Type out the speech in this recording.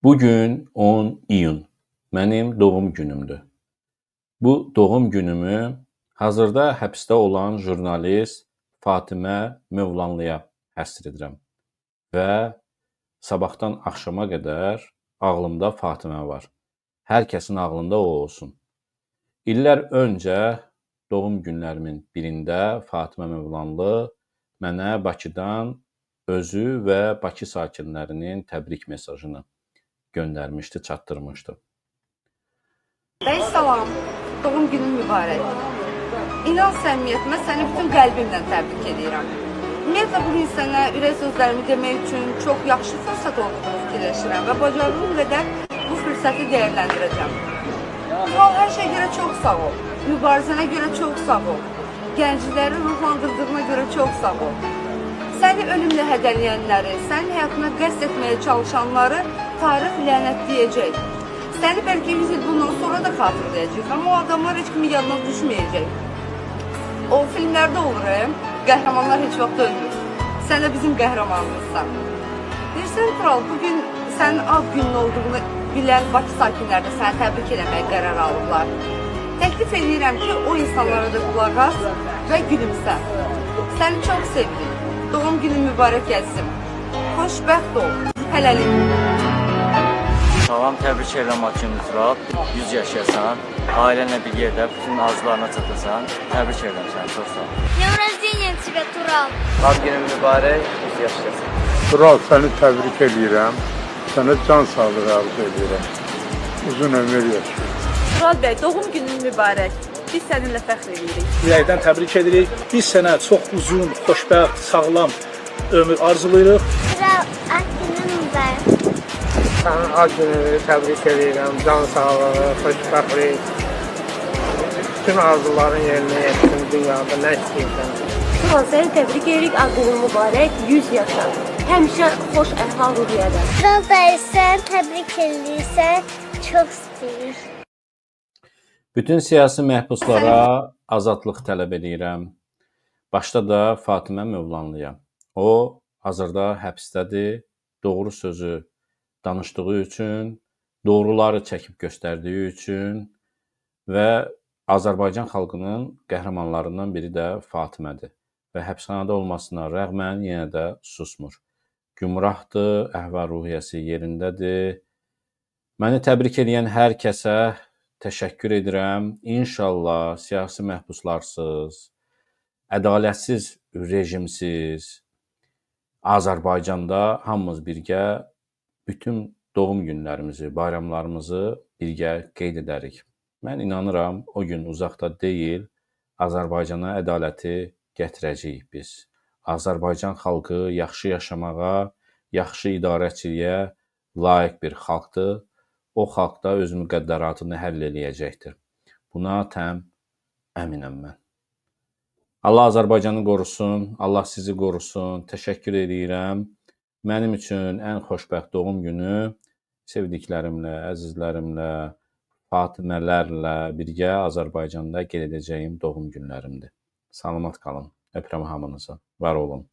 Bugün 10 iyun mənim doğum günümdür. Bu doğum günümü hazırda həbsdə olan jurnalist Fatimə Mövlanlıya həsr edirəm və sabahdan axşama qədər ağlımda Fatimə var. Hər kəsin ağlında o olsun. İllər öncə doğum günlərimin birində Fatimə Mövlanlı mənə Bakıdan özü və Bakı sakinlərinin təbrik mesajını göndərmişdi, çatdırmışdı. Bəy salam, doğum günün mübarək. İnan səmimiyyətimə səni bütün qəlbimlə təbrik edirəm. Ümumiyyətlə, bugün sənə ürək sözlərimi demək üçün çox yaxşı fürsət olduğunu fikirləşirəm və bacardığım qədər bu fürsəti dəyərləndirəcəm. Kral, hər şeyə görə çox sağ ol. Mübarizənə görə çox sağ ol. Gəncləri ruhlandırdığına görə çox sağ ol. Səni ölümlə hədələyənləri, sənin həyatına qəsd etməyə çalışanları tarix lənətləyəcək. Səni bəlkə 100 il bundan sonra da xatırlayacaq, amma o adamlar heç kimi yadına düşməyəcək. O filmlərdə olur, qəhrəmanlar heç vaxt ölmür. Sən də bizim qəhrəmanımızsan. Bilirsən, Kral, bugün sənin ad günün olduğunu bilən Bakı sakinləri də səni təbrik eləməyə qərar alıblar. Təklif edirəm ki, o insanlara da qulaq as və gülümsə. Səni çox sevirik. Doğum günün mübarək gəlsin. Xoşbəxt ol. Hələlik. Salam, təbrik edirəm Akın Üzrab, 100 yaşayasan, ailənlə bir yerdə bütün arzularına çatasan. Təbrik edirəm səni, çox sağ ol. Dнем рождения тебе, Tural. Ad günün mübarək, 100 yaşayasan. Tural, səni təbrik edirəm, sənə can sağlığı arzu edirəm. Uzun ömür yaşa. Tural bəy, doğum günün mübarək. Biz səninlə fəxr edirik. Ürəkdən təbrik edirik. Biz sənə çox uzun, xoşbəxt, sağlam ömür arzulayırıq. Tural, günün mübarək. Sənin ad gününü təbrik edirəm, can sağlığı, xoşbəxtlik, bütün arzuların yerinə yetsin dünyada, nə istəyirsən. Tural, səni təbrik edirik, ad günün mübarək, 100 yaşa. Həmişə xoş əhval-ruhiyyədə. Tural bəy, sən təbrik edirsən, çox istəyirik. Bütün siyasi məhbuslara azadlıq tələb edirəm. Başda da Fatimə Mövlanlıya. O, hazırda həbsdədir, doğru sözü danışdığı üçün, doğruları çəkib göstərdiyi üçün və Azərbaycan xalqının qəhrəmanlarından biri də Fatimədir və həbsxanada olmasına rəğmən yenə də susmur. Gümrahdır, əhval-ruhiyyəsi yerindədir. Məni təbrik edən hər kəsə təşəkkür edirəm. İnşallah siyasi məhbuslarsız, ədalətsiz rejimsiz Azərbaycanda hamımız birgə bütün doğum günlərimizi, bayramlarımızı birgə qeyd edərik. Mən inanıram, o gün uzaqda deyil, Azərbaycana ədaləti gətirəcəyik biz. Azərbaycan xalqı yaxşı yaşamağa, yaxşı idarəçiliyə layiq bir xalqdır. O xalq da öz müqəddəratını həll eləyəcəkdir. Buna təm əminəm mən. Allah Azərbaycanı qorusun, Allah sizi qorusun. Təşəkkür edirəm. Mənim üçün ən xoşbəxt doğum günü sevdiklərimlə, əzizlərimlə, Fatimələrlə birgə Azərbaycanda qeyd edəcəyim doğum günlərimdir. Salamat qalın. Öpürəm hamınızı. Var olun.